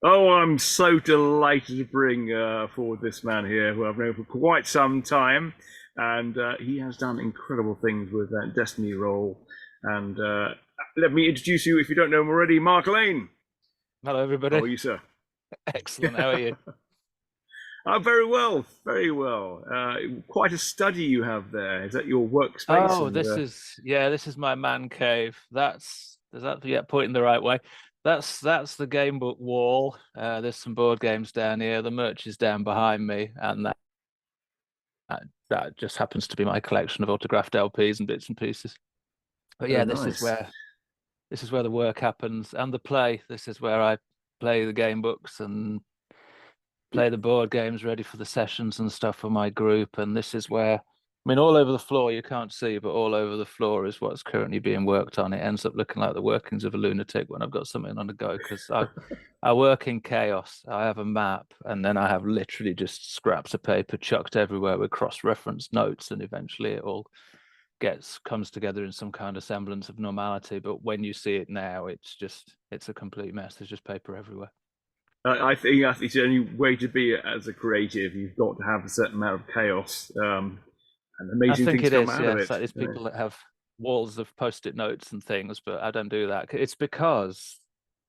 Oh, I'm so delighted to bring forward this man here, who I've known for quite some time, and he has done incredible things with that Destiny role. And let me introduce you, if you don't know him already, Mark Lane. Hello, How everybody. are you, sir? Excellent. How are you? Very well, very well. Quite a study you have there. Is that your workspace? Oh, And this is my man cave. That's Does that yeah, pointing the right way? That's the game book wall. There's some board games down here. The merch is down behind me, and that just happens to be my collection of autographed LPs and bits and pieces. But oh, yeah, nice. this is where the work happens and the play. This is where I play the game books and play the board games ready for the sessions and stuff for my group. And this is where, I mean, all over the floor, you can't see, but all over the floor is what's currently being worked on. It ends up looking like the workings of a lunatic when I've got something on the go because I work in chaos. I have a map and then I have literally just scraps of paper chucked everywhere with cross-reference notes, and eventually it all comes together in some kind of semblance of normality. But when you see it now, it's a complete mess. There's just paper everywhere. I think it's the only way to be as a creative. You've got to have a certain amount of chaos, and I amazing think things it come is, out of yes. it. Like these people that have walls of post-it notes and things, but I don't do that. It's because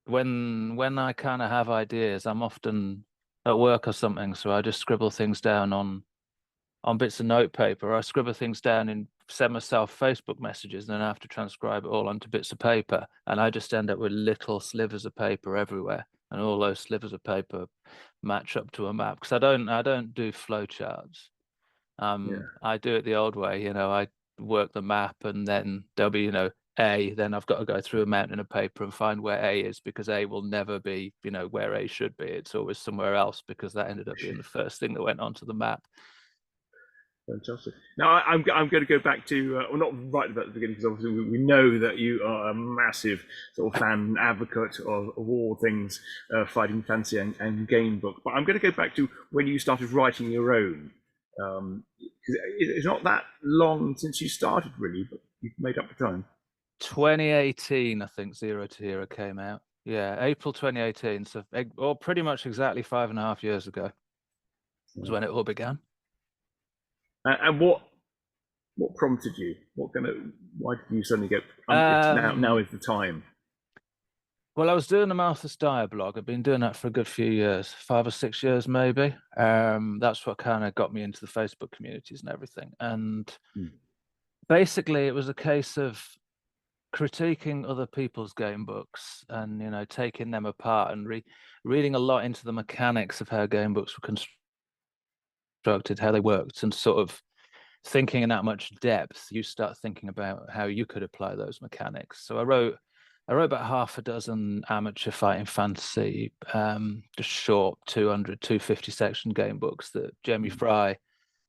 when I kind of have ideas, I'm often at work or something, so I just scribble things down on bits of notepaper. I scribble things down and send myself Facebook messages, and then I have to transcribe it all onto bits of paper, and I just end up with little slivers of paper everywhere, and all those slivers of paper match up to a map because I don't do flowcharts. Yeah. I do it the old way, I work the map and then there'll be, A, then I've got to go through a mountain of paper and find where A is because A will never be, where A should be. It's always somewhere else because that ended up being the first thing that went onto the map. Fantastic. Now, I'm going to go back to, well, not right about the beginning, because obviously we know that you are a massive sort of fan and advocate of all things fighting fantasy and game book. But I'm going to go back to when you started writing your own. 'Cause it's not that long since you started, really, but you've made up the time. 2018, I think Zero to Hero came out. Yeah, April 2018. So, or pretty much exactly 5.5 years ago was Yeah. when it all began. And what prompted you? Why did you suddenly go? It's now Um, is the time. Well, I was doing the Malthus Dyer blog. I've been doing that for a good few years, 5 or 6 years maybe. That's what kind of got me into the Facebook communities and everything. And Hmm. basically, it was a case of critiquing other people's game books and taking them apart and reading a lot into the mechanics of how game books were constructed, how they worked, and sort of thinking in that much depth, you start thinking about how you could apply those mechanics. So I wrote about half a dozen amateur fighting fantasy, just short 200, 250 section game books that Jamie Hmm. Fry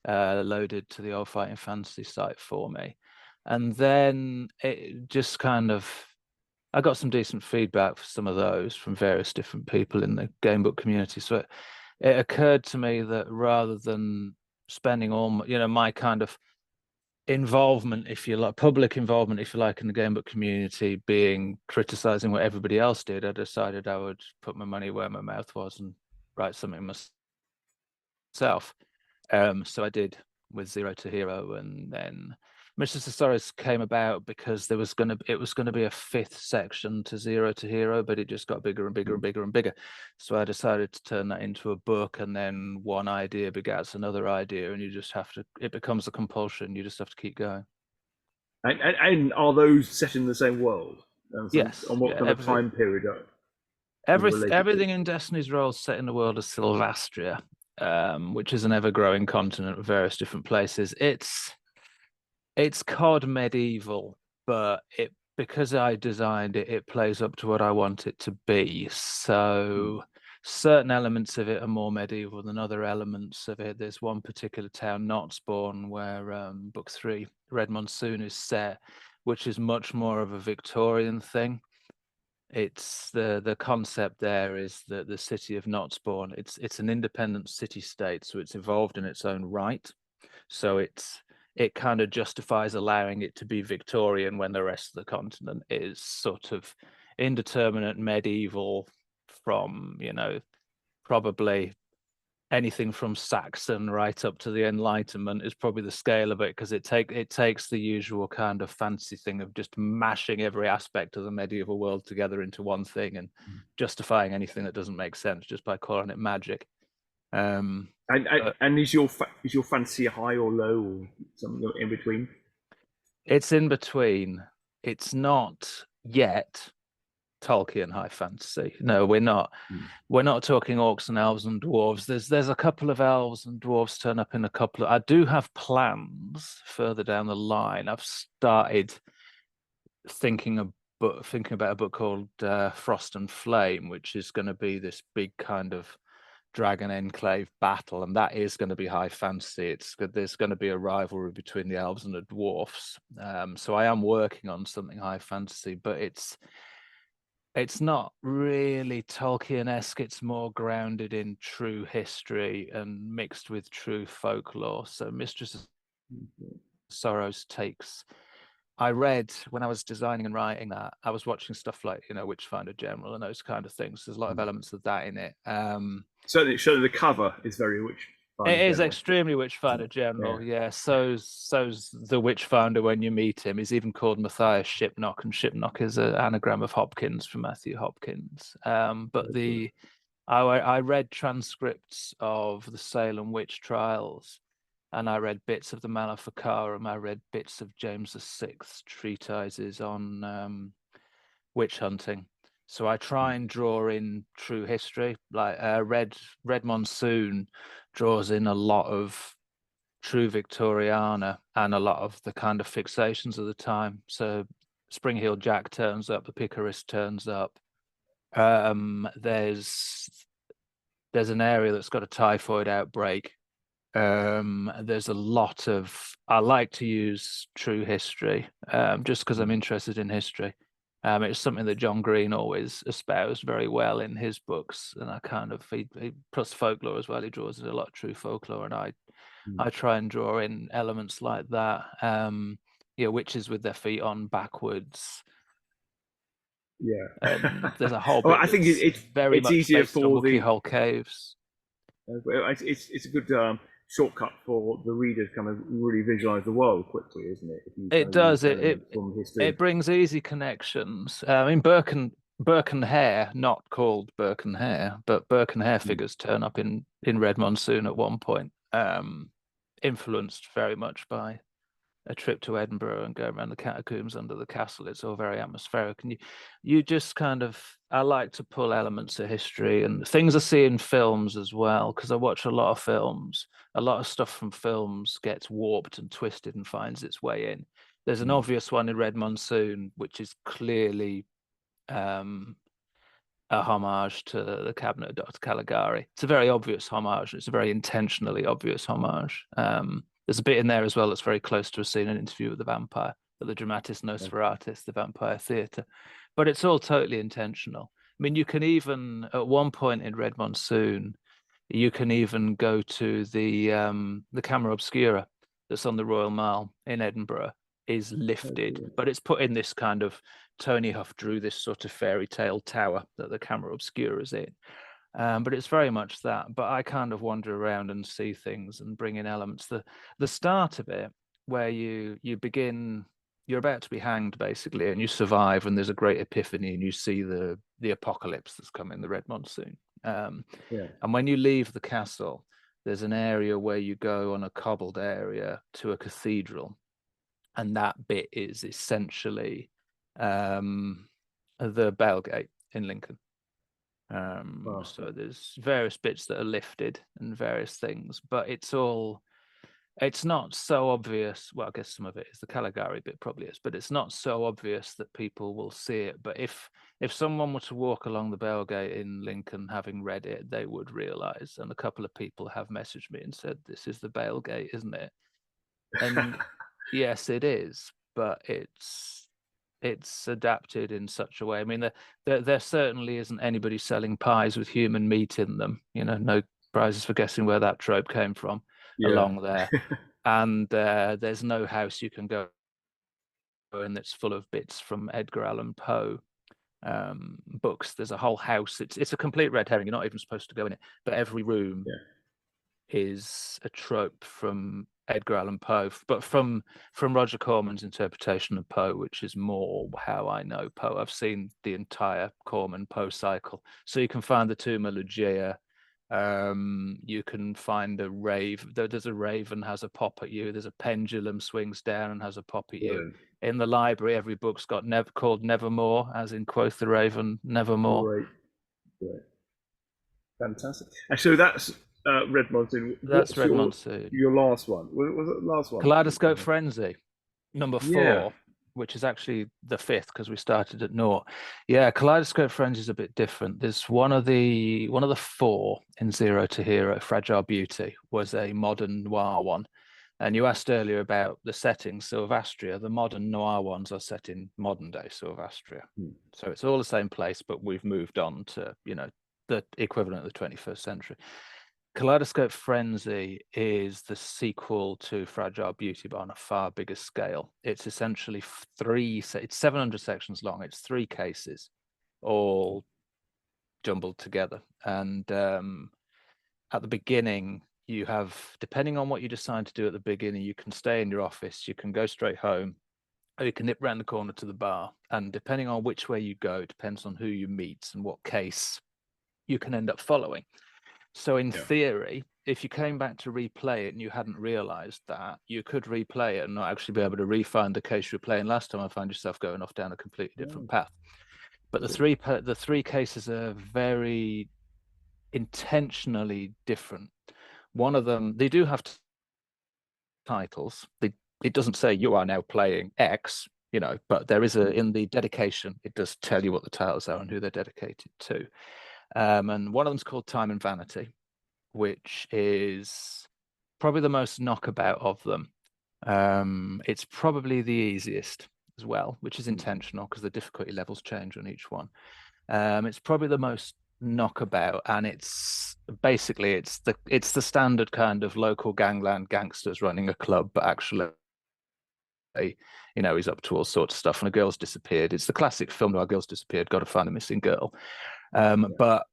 loaded to the old fighting fantasy site for me. And then it just kind of, I got some decent feedback for some of those from various different people in the game book community. So it occurred to me that rather than spending my kind of involvement, if you like, public involvement, if you like, in the game book community, being criticizing what everybody else did, I decided I would put my money where my mouth was and write something myself. So I did with Zero to Hero, and then Mistress of Sorrows came about because it was gonna be a fifth section to Zero to Hero, but it just got bigger and bigger and bigger and bigger. So I decided to turn that into a book, and then one idea begats another idea, and you just have to. It becomes a compulsion. You just have to keep going. And are those set in the same world? So Yes, on what yeah. kind of time period are they related to? Everything in Destiny's role is set in the world of Sylvastria, which is an ever-growing continent with various different places. It's COD medieval, but it because I designed it, it plays up to what I want it to be. Hmm. So certain elements of it are more medieval than other elements of it. There's one particular town, Knotspawn, where book three, Red Monsoon, is set, which is much more of a Victorian thing. It's the concept there is that the city of Knotspawn, it's an independent city state, so it's evolved in its own right. So it kind of justifies allowing it to be Victorian when the rest of the continent is sort of indeterminate medieval from, probably anything from Saxon right up to the Enlightenment is probably the scale of it, because it takes the usual kind of fancy thing of just mashing every aspect of the medieval world together into one thing and justifying anything that doesn't make sense just by calling it magic. Um, but And is your fancy high or low or something in between? it's in between. It's not yet Tolkien high fantasy. No, we're not. Mm. We're not talking orcs and elves and dwarves. There's a couple of elves and dwarves turn up in a couple of. I do have plans further down the line. I've started thinking about a book called Frost and Flame, which is going to be this big kind of dragon enclave battle, and that is going to be high fantasy. There's going to be a rivalry between the elves and the dwarfs. So I am working on something high fantasy, but it's not really Tolkien-esque. It's more grounded in true history and mixed with true folklore. So Mistress of Sorrows takes. I read when I was designing and writing that, I was watching stuff like, Witchfinder General and those kind of things. There's a lot of elements of that in it. Certainly, the cover is very Witch It Finder is General. extremely Witchfinder Yeah. General, yeah. So's the Witchfinder when you meet him. He's even called Matthias Shipknock, and Shipknock is an anagram of Hopkins from Matthew Hopkins. But I read transcripts of the Salem witch trials, and I read bits of the Maleficarum. I read bits of James VI's treatises on witch hunting. So I try and draw in true history. Like Red Monsoon draws in a lot of true Victoriana and a lot of the kind of fixations of the time. So Spring Heel Jack turns up, the Picarist turns up. There's an area that's got a typhoid outbreak. There's a lot of. I like to use true history, just because I'm interested in history. It's something that John Green always espoused very well in his books, and I kind of he plus folklore as well. He draws in a lot of true folklore, and I try and draw in elements like that. Witches with their feet on backwards, Yeah. and there's a whole Well, bit I think that's very it's much easier based on for Wookiee the Hole caves. it's a good shortcut for the reader to kind of really visualize the world quickly, isn't it? If you It kind of use does. elements from It history. brings easy connections. I mean, Burke and Hare, not called Burke and Hare, but Burke and Hare Mm. figures turn up in Red Monsoon at one point. Influenced very much by a trip to Edinburgh and going around the catacombs under the castle. It's all very atmospheric, and you just kind of. I like to pull elements of history and things I see in films as well, because I watch a lot of films. A lot of stuff from films gets warped and twisted and finds its way in. There's an Mm. obvious one in Red Monsoon, which is clearly a homage to the Cabinet of Dr. Caligari. It's a very obvious homage. It's a very intentionally obvious homage. There's a bit in there as well that's very close to a scene in Interview with the Vampire at the Dramatis Nosferatus, the Vampire Theatre. But it's all totally intentional. I mean, you can even, at one point in Red Monsoon, you can even go to the Camera Obscura that's on the Royal Mile in Edinburgh is lifted, but it's put in this kind of Tony Huff drew this sort of fairy tale tower that the Camera Obscura is in. But it's very much that. But I kind of wander around and see things and bring in elements. The start of it, where you begin, you're about to be hanged basically, and you survive, and there's a great epiphany, and you see the apocalypse that's coming, the Red Monsoon. Yeah. And when you leave the castle, there's an area where you go on a cobbled area to a cathedral, and that bit is essentially the Bailgate in Lincoln. Wow. So there's various bits that are lifted and various things, but it's not so obvious. Well, I guess some of it is the Caligari bit probably is, but it's not so obvious that people will see it. But if someone were to walk along the Bailgate in Lincoln having read it, they would realize. And a couple of people have messaged me and said, "This is the Bailgate, isn't it?" And yes, it is, but it's adapted in such a way. I mean, there certainly isn't anybody selling pies with human meat in them. No prizes for guessing where that trope came from Yeah. along there. And there's no house you can go in that's full of bits from Edgar Allan Poe. books. There's a whole house. It's a complete red herring. You're not even supposed to go in it, but every room Yeah. is a trope from Edgar Allan Poe, but from Roger Corman's interpretation of Poe, which is more how I know Poe. I've seen the entire Corman Poe cycle, so you can find the Tomb of Ligeia. You can find a rave. There's a raven has a pop at you. There's a pendulum swings down and has a pop at you. Brilliant. In the library, every book's got called Nevermore, as in quoth the raven, Nevermore. Great. Great. Fantastic. And so that's Red Monsoon. That's What's Red Monsoon. your last one? Was it the last one? Kaleidoscope Frenzy, number Yeah. 4, which is actually the 5th because we started at naught. Yeah, Kaleidoscope Frenzy is a bit different. There's one of the 4 in Zero to Hero, Fragile Beauty, was a modern noir one. And you asked earlier about the settings. Silvestria, the modern noir ones are set in modern day Silvestria. So it's all the same place, but we've moved on to, the equivalent of the 21st century. Kaleidoscope Frenzy is the sequel to Fragile Beauty, but on a far bigger scale. It's essentially it's 700 sections long. It's 3 cases, all jumbled together. And at the beginning, you have, depending on what you decide to do at the beginning, you can stay in your office, you can go straight home, or you can nip round the corner to the bar. And depending on which way you go, depends on who you meet and what case you can end up following. So in theory, if you came back to replay it and you hadn't realized that, you could replay it and not actually be able to re-find the case you were playing last time and find yourself going off down a completely different path. But the three cases are very intentionally different. One of them, they do have titles. It doesn't say you are now playing X, but there is in the dedication, it does tell you what the titles are and who they're dedicated to. And one of them's called Time and Vanity, which is probably the most knockabout of them. It's probably the easiest as well, which is intentional because the difficulty levels change on each one. It's probably the most knockabout, and it's basically it's the standard kind of local gangland gangsters running a club, but actually he's up to all sorts of stuff and a girl's disappeared. It's the classic film noir, girl's disappeared, got to find a missing girl. But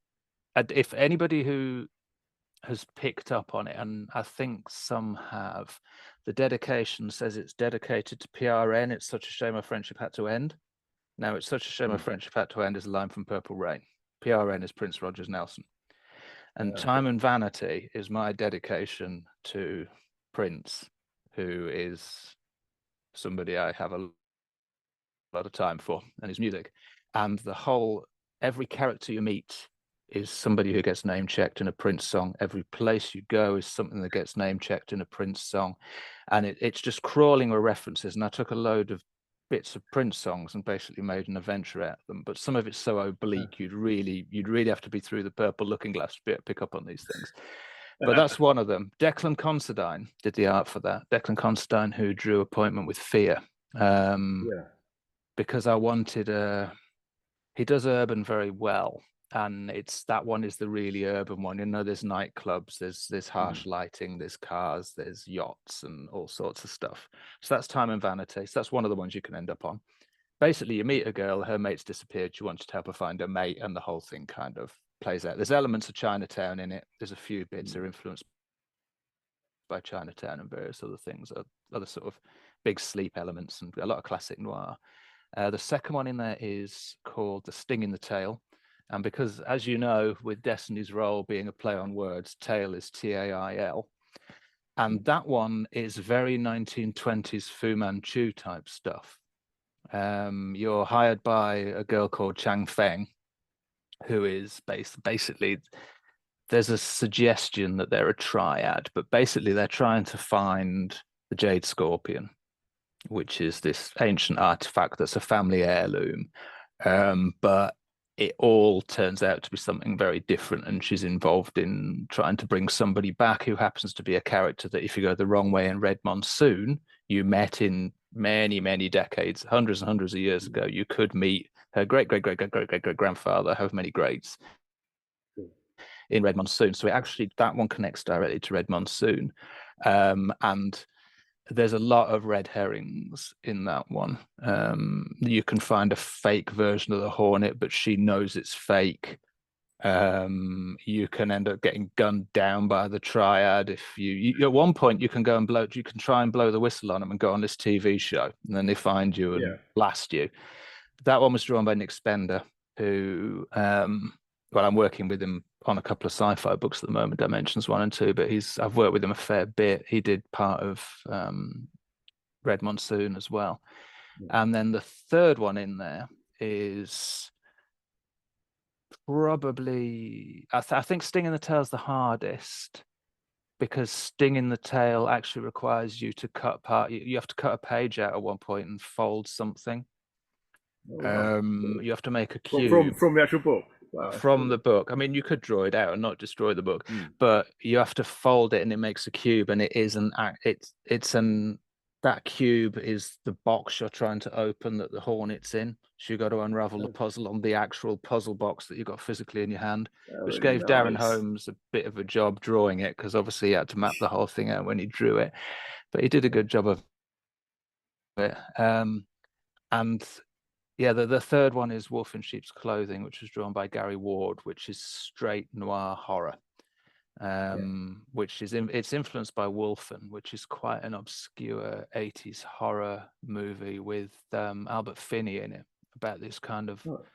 if anybody who has picked up on it, and I think some have, the dedication says it's dedicated to PRN. It's such a shame our friendship had to end. Now, it's such a shame our friendship had to end is a line from Purple Rain. PRN is Prince Rogers Nelson. And Time and Vanity is my dedication to Prince, who is somebody I have a lot of time for, and his music. And every character you meet is somebody who gets name checked in a Prince song. Every place you go is something that gets name checked in a Prince song. And it's just crawling with references. And I took a load of bits of Prince songs and basically made an adventure out of them. But some of it's so oblique, you'd really have to be through the purple looking glass to pick up on these things. But that's one of them. Declan Considine did the art for that. Declan Considine, who drew Appointment with Fear. Because I wanted he does urban very well. And that one is the really urban one. There's nightclubs, there's harsh lighting, there's cars, there's yachts and all sorts of stuff. So that's Time and Vanity. So that's one of the ones you can end up on. Basically, you meet a girl, her mate's disappeared, she wants to help her find her mate, and the whole thing kind of plays out. There's elements of Chinatown in it. There's a few bits that are influenced by Chinatown and various other things, other sort of big sleep elements and a lot of classic noir. The second one in there is called The Sting in the Tail. And because, as you know, with Destiny's Role being a play on words, tail is Tail. And that one is very 1920s Fu Manchu type stuff. You're hired by a girl called Chang Feng, who is basically, there's a suggestion that they're a triad, but basically they're trying to find the Jade Scorpion, which is this ancient artifact that's a family heirloom. But it all turns out to be something very different, and she's involved in trying to bring somebody back who happens to be a character that, if you go the wrong way in Red Monsoon, you met in many, many decades, hundreds and hundreds of years ago. You could meet her great grandfather, however many greats, in Red Monsoon. So that one connects directly to Red Monsoon. And there's a lot of red herrings in that one. You can find a fake version of the Hornet, but she knows it's fake. You can end up getting gunned down by the Triad if you at one point you can go and you can try and blow the whistle on them and go on this TV show, and then they find you and Yeah. blast you. That one was drawn by Nick Spender, who well, I'm working with him on a couple of sci-fi books at the moment, Dimensions 1 and 2, but I've worked with him a fair bit. He did part of Red Monsoon as well. Yeah. And then the third one in there is probably I think Sting in the Tail's the hardest, because Sting in the Tail actually requires you to cut part. You have to cut a page out at one point and fold something. Oh, wow. You have to make a From, cube from the actual book. Wow. from the book. I mean, you could draw it out and not destroy the book, Mm. but you have to fold it and it makes a cube, and it is an it's an that cube is the box you're trying to open that the Hornet's in. So you got to unravel the puzzle on the actual puzzle box that you got physically in your hand, which Very gave Darren nice. Holmes a bit of a job drawing it, because obviously he had to map the whole thing out when he drew it, but he did a good job of it. And yeah, the third one is Wolf in Sheep's Clothing, which was drawn by Gary Ward, which is straight noir horror. Yeah. Which is it's influenced by Wolfen, which is quite an obscure 80s horror movie with Albert Finney in it, about this kind of Oh,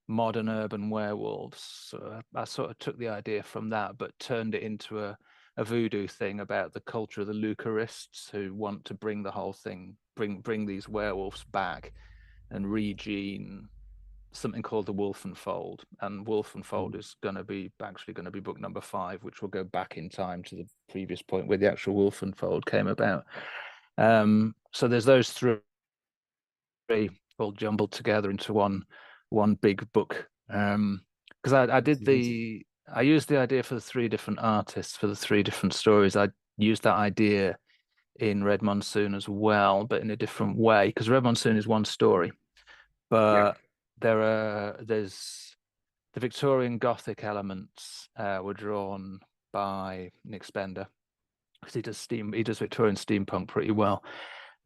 modern urban werewolves. So I sort of took the idea from that, but turned it into a voodoo thing about the culture of the Lucarists, who want to bring the whole thing, bring these werewolves back and regene something called the Wolfenfold, and Wolfenfold mm. is going to be actually going to be book number 5, which will go back in time to the previous point where the actual Wolfenfold came about. So there's those three all jumbled together into one big book. Because I used the idea for the 3 different artists for the 3 different stories. I used that idea in Red Monsoon as well, but in a different way, because Red Monsoon is one story, Yeah. but there's the Victorian Gothic elements were drawn by Nick Spender, because he does Victorian steampunk pretty well.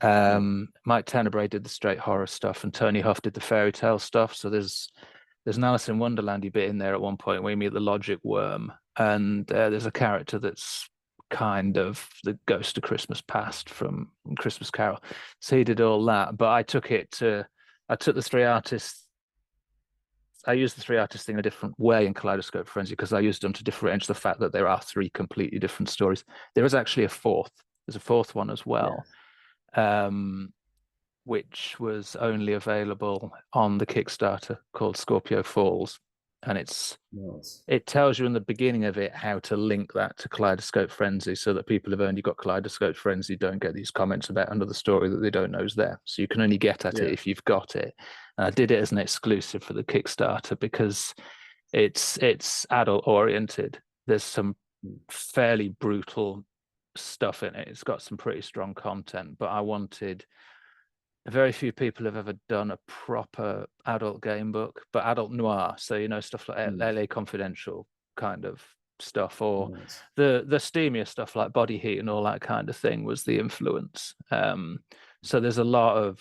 Yeah. Mike Tenebrae did the straight horror stuff, and Tony Huff did the fairy tale stuff. So there's an Alice in Wonderlandy bit in there at one point where you meet the Logic Worm, and there's a character that's kind of the ghost of Christmas Past from Christmas Carol. So he did all that, but I took the 3 artists. I used the 3 artists thing a different way in Kaleidoscope Frenzy, because I used them to differentiate the fact that there are 3 completely different stories. There is actually a fourth. There's a fourth one as Yeah. well, which was only available on the Kickstarter, called Scorpio Falls, and Nice. it tells you in the beginning of it how to link that to Kaleidoscope Frenzy, so that people who've only got Kaleidoscope Frenzy don't get these comments about another story that they don't know is there. So you can only get at it Yeah. if you've got it. And I did it as an exclusive for the Kickstarter because it's adult oriented. There's some Mm. fairly brutal stuff in it. It's got some pretty strong content, but I wanted very few people have ever done a proper adult game book, but adult noir. So, stuff like Mm. LA Confidential kind of stuff, or Nice. the steamier stuff like Body Heat and all that kind of thing was the influence. So there's a lot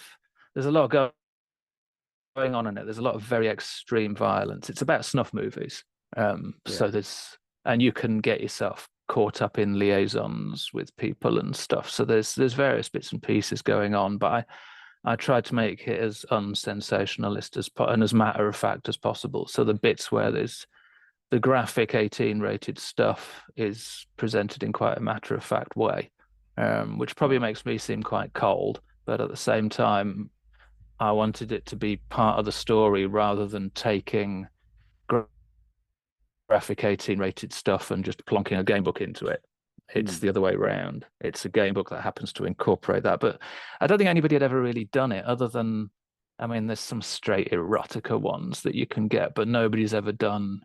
going on in it. There's a lot of very extreme violence. It's about snuff movies. Yeah. So and you can get yourself caught up in liaisons with people and stuff. So there's various bits and pieces going on, but I tried to make it as unsensationalist and as matter of fact as possible. So the bits where there's the graphic 18 rated stuff is presented in quite a matter of fact way, which probably Wow. makes me seem quite cold. But at the same time, I wanted it to be part of the story rather than taking graphic 18 rated stuff and just plonking a game book into it. It's Mm. the other way around. It's a game book that happens to incorporate that. But I don't think anybody had ever really done it, other than, I mean, there's some straight erotica ones that you can get, but nobody's ever done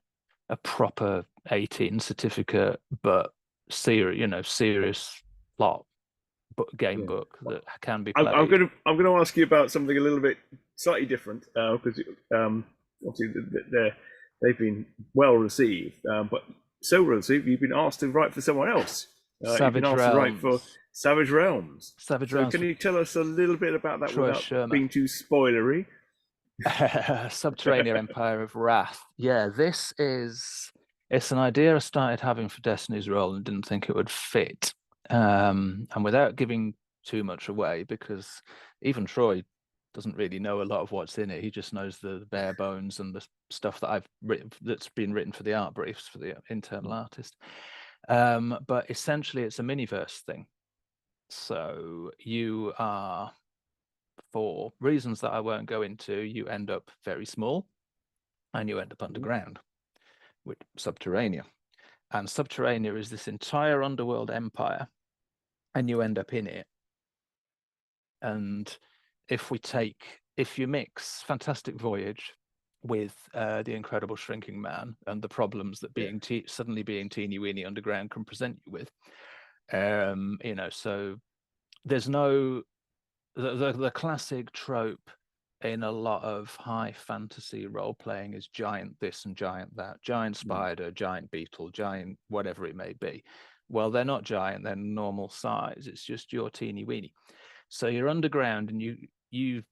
a proper 18 certificate, but serious plot game Yeah. book that can be I'm played. going to ask you about something a little bit slightly different, because obviously they've been well received, but so well received you've been asked to write for someone else. You've been Savage asked to write for Realms. Savage Realms. Savage So Realms can for you tell us a little bit about that Troy without Shermer. being too spoilery? Subterranean Empire of Wrath. Yeah, it's an idea I started having for Destiny's Role and didn't think it would fit. And without giving too much away, because even Troy doesn't really know a lot of what's in it. He just knows the bare bones and the stuff that I've written that's been written for the art briefs for the internal artist. But essentially it's a miniverse thing. So you are, for reasons that I won't go into, you end up very small and you end up underground with Subterranea. And Subterranea is this entire underworld empire, and you end up in it. And if you mix Fantastic Voyage with The Incredible Shrinking Man and the problems that Yeah. suddenly being teeny weeny underground can present you with, so there's no the classic trope in a lot of high fantasy role playing is giant this and giant that, giant spider, giant beetle, giant whatever it may be. Well, they're not giant, they're normal size. It's just your teeny weeny. So you're underground and you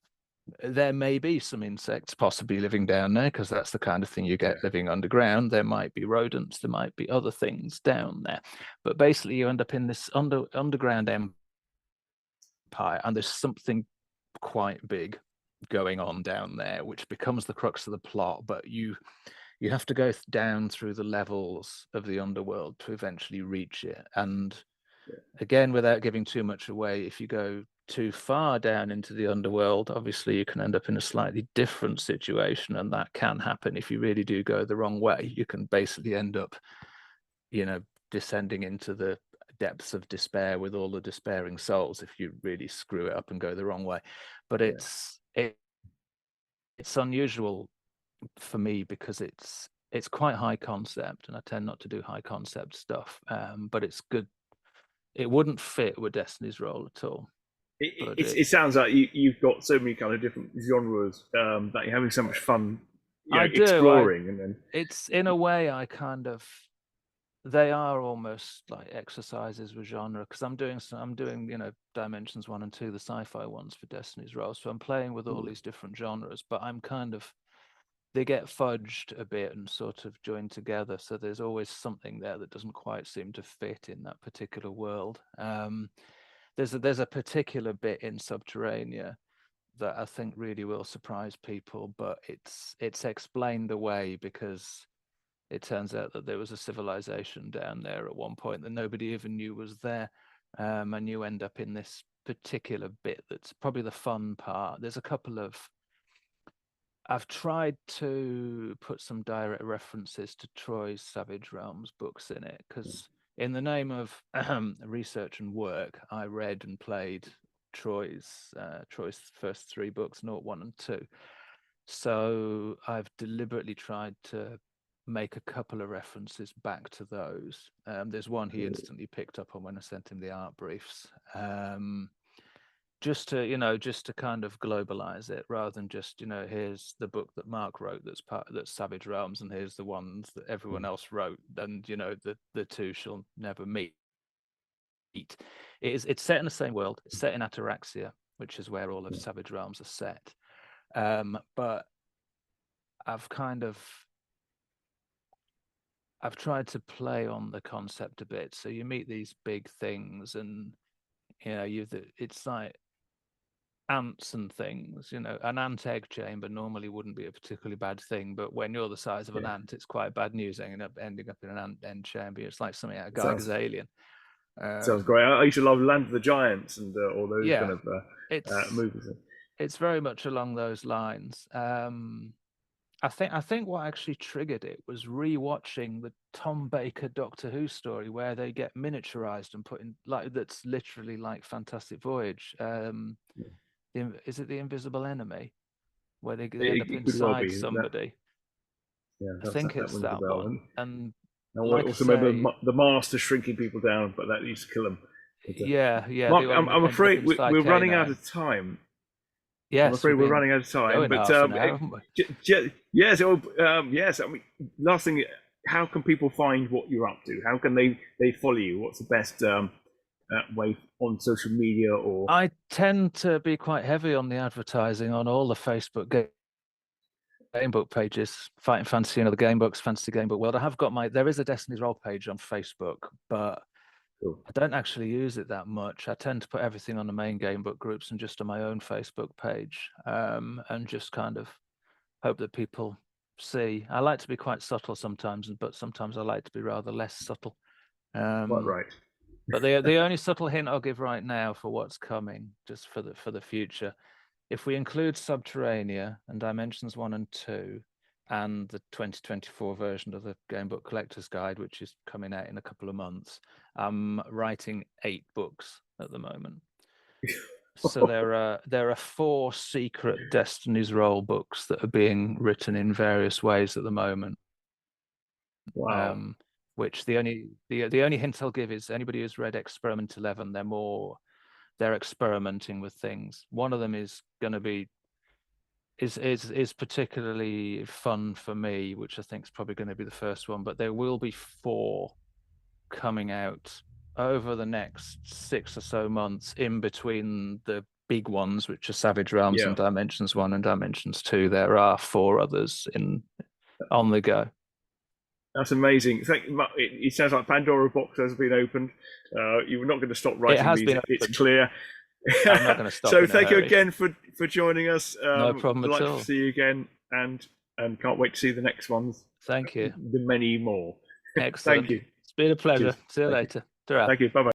there may be some insects possibly living down there because that's the kind of thing you get Yeah. living underground. There might be rodents, there might be other things down there. But basically you end up in this underground empire and there's something quite big going on down there, which becomes the crux of the plot. But you have to go down through the levels of the underworld to eventually reach it. And again, without giving too much away, if you go too far down into the underworld, obviously you can end up in a slightly different situation, and that can happen if you really do go the wrong way. You can basically end up, descending into the depths of despair with all the despairing souls if you really screw it up and go the wrong way. But Yeah. it's unusual for me because it's quite high concept, and I tend not to do high concept stuff. But it's good. It wouldn't fit with Destiny's Role at all. But It sounds like you've got so many kind of different genres that you're having so much fun, I do. exploring, and then It's in a way I kind of they are almost like exercises with genre because I'm doing Dimensions 1 and 2, the sci-fi ones for Destiny's Role. So I'm playing with all these different genres, but I'm kind of they get fudged a bit and sort of joined together. So there's always something there that doesn't quite seem to fit in that particular world. There's a particular bit in Subterranea that I think really will surprise people, but it's explained away because it turns out that there was a civilization down there at one point that nobody even knew was there. And you end up in this particular bit that's probably the fun part. There's a couple of I've tried to put some direct references to Troy's Savage Realms books in it because, in the name of research and work, I read and played Troy's first three books, Naught, One, and Two. So I've deliberately tried to make a couple of references back to those. There's one he instantly picked up on when I sent him the art briefs. Just to kind of globalize it rather than just here's the book that Mark wrote that's Savage Realms, and here's the ones that everyone else wrote, and the two shall never meet. It's set in the same world. It's set in Ataraxia, which is where all of Savage Realms are set. But I've tried to play on the concept a bit. So you meet these big things, and it's like ants and things. An ant egg chamber normally wouldn't be a particularly bad thing, but when you're the size of an ant, it's quite bad news ending up in an ant end chamber. It's like something out of Geiger's Alien. sounds great. I used to love Land of the Giants and all those Yeah, kind of it's movies. it's very much along those lines. I think what actually triggered it was rewatching the Tom Baker Doctor Who story where they get miniaturized and put in that's literally like Fantastic Voyage. Is it The Invisible Enemy where they end up It could well inside be that. somebody? Yeah, I think that it's rings a that bell. one. And I like I also remember say, the Master shrinking people down, but that used to kill them. But, yeah, Mark, they I'm ended up afraid inside we're running out K9. of time. I'm Yes, afraid we've we're been running out of time. going But half an hour, haven't we? yes, yes. I mean, last thing. how can people find what you're up to? How can they follow you? What's the best way on social media or I tend to be quite heavy on the advertising on all the Facebook game book pages, Fighting Fantasy, the game books, Fantasy Game Book World. I have got there is a Destiny's Roll page on Facebook, but oh, I don't actually use it that much. I tend to put everything on the main game book groups and just on my own Facebook page, and just kind of hope that people see. I like to be quite subtle sometimes, but sometimes I like to be rather less subtle. quite Um, right? but the only subtle hint I'll give right now for what's coming, just for the future, if we include Subterranea and Dimensions 1 and 2, and the 2024 version of the Game Book Collector's Guide, which is coming out in a couple of months, I'm writing 8 books at the moment. So there are 4 secret Destiny's Roll books that are being written in various ways at the moment. Wow. Which the only hint I'll give is anybody who's read Experiment 11, they're experimenting with things. One of them is going to be is particularly fun for me, which I think is probably going to be the first one. But there will be 4 coming out over the next 6 or so months, in between the big ones, which are Savage Realms Yeah. and Dimensions 1 and Dimensions 2. There are 4 others on the go. That's amazing. It sounds like Pandora box has been opened. You're not going to stop It writing has these. been It's opened. clear. I'm not going to stop So in a thank you hurry. again for joining us. No problem at Delightful all. to see you again, and can't wait to see the next ones. Thank you. The many more. Thank Excellent. you. It's been a pleasure. Cheers. See you Thank you. later. Ta-ra. Thank you. Bye bye.